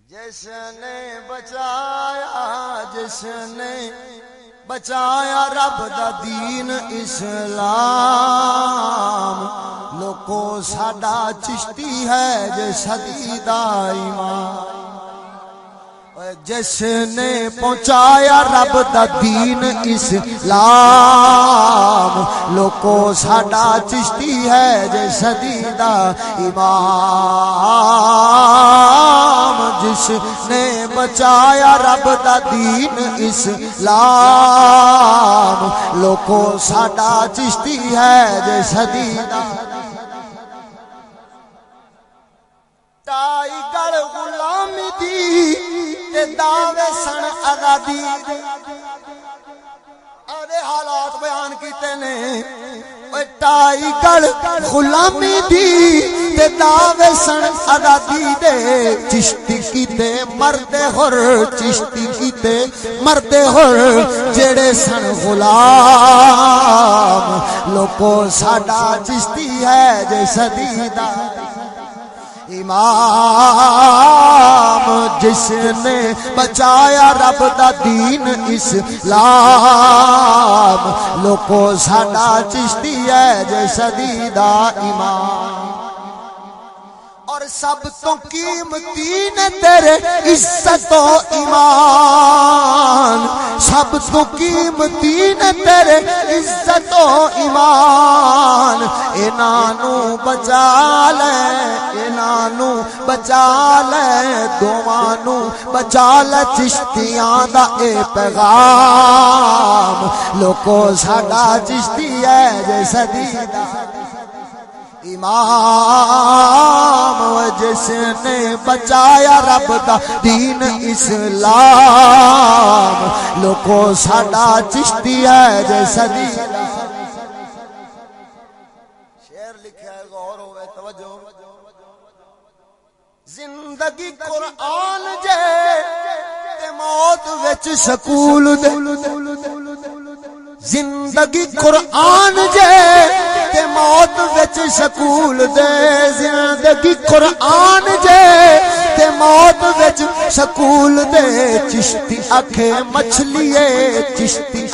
جس نے بچایا رب دا دین اسلام لوکو ساڈا چشتی ہے جے صدی دا ایمان جس نے پہنچایا رب دا دین اسلام لوکو ساڈا چشتی ہے جے صدی دا امام جس نے بچایا رب دا دین اسلام لوکو ساڈا چشتی ہے جے صدی دا تائی گڑ غلامی دی دعوے سن آزادی ارے حالات بیان کیتے نے ٹائی گڑ غلامی دی تے دعوے سن آزادی دے چشتی کیتے مرد حر چشتی کیتے مرد حر جڑے سن غلام لوکو ساڈا چشتی ہے جے صدی دا امام جس نے بچایا رب دا دین اسلام لوکو ساڈا چشتی ہے جے صدی دا امام اور سب تو قیمتی نے تیرے عزت و ایمان سب تو قیمتی نے تیرے عزت و ایمان انانو بچا لے دوانو بچا لے چشتیاں دا اے پیغام لوکو ساڈا چشتی ہے جے صدی دا امام جس نے بچایا رب دا دین اسلام لوکو ساڈا چشتی ہے جے صدی دا شعر لکھا ہے غور ہوئے توجہ زندگی قرآن جے تے موت وچ سکول دے زندگی قرآن جے تے موت وچ سکول دے زندگی قرآن جے تے موت وچ سکول دے چشتی اکھے مچھلیے چشتی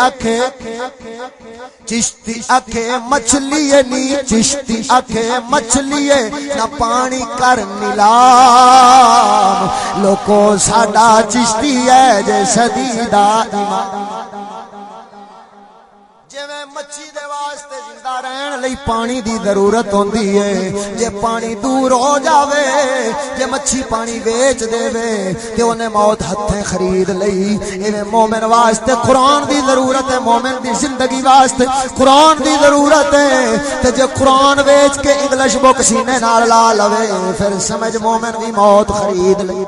اکھے مچھلیے نی چشتی اکھے مچھلیے نہ پانی کر نیلام لوکو ساڈا چشتی ہے جے صدی دا امام جویں مچھی دے واسطے زندہ رہن لئی پانی دی ضرورت ہوندی ہے جے پانی دور ہو جاوے جے مچھی پانی ویچ دے تے اونے موت ہتھیں خرید لئی ایویں مومن واسطے قرآن دی ضرورت ہے مومن دی زندگی واسطے قرآن دی ضرورت ہے تے جے قرآن ویچ کے انگلش بک سینے نال لا لوے پھر سمجھ مومن دی موت خرید لئی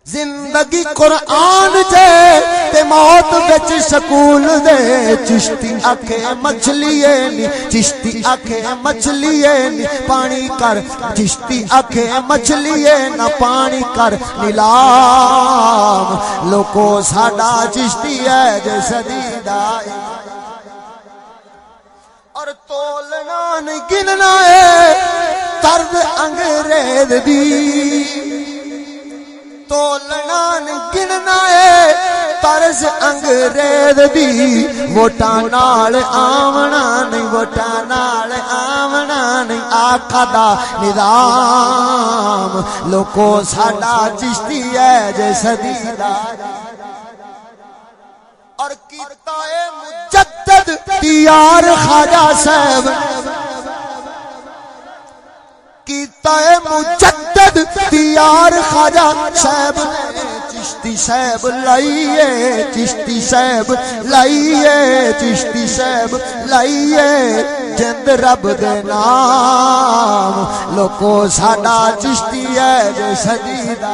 زندگی قرآن جے تے موت وچ سکول دے چشتی اکھے مچھلیے نی چشتی اکھے مچھلیے نی پانی کر چشتی اکھے مچھلیے نہ پانی کر نیلام لوکو ساڈا چشتی ہے جے صدی دا اور تولنا نہیں گننا ہے طرز انگریز دی تولنا نہیں گننا ہے طرز انگریز دی ووٹاں نال آونا نہیں ووٹاں نال آونا نہیں آقا دا نظام لوکو ساڈا چشتی ہے جے صدی دا اور کیتا اے مجدد دیار خواجہ صاحب کیتا اے مجدد دیار خواجہ صاحب چشتی صاحب لائیے چشتی صاحب لائیے چشتی صاحب لائیے جند رب دے نام لوکو ساڈا چشتی ہے جے صدی دا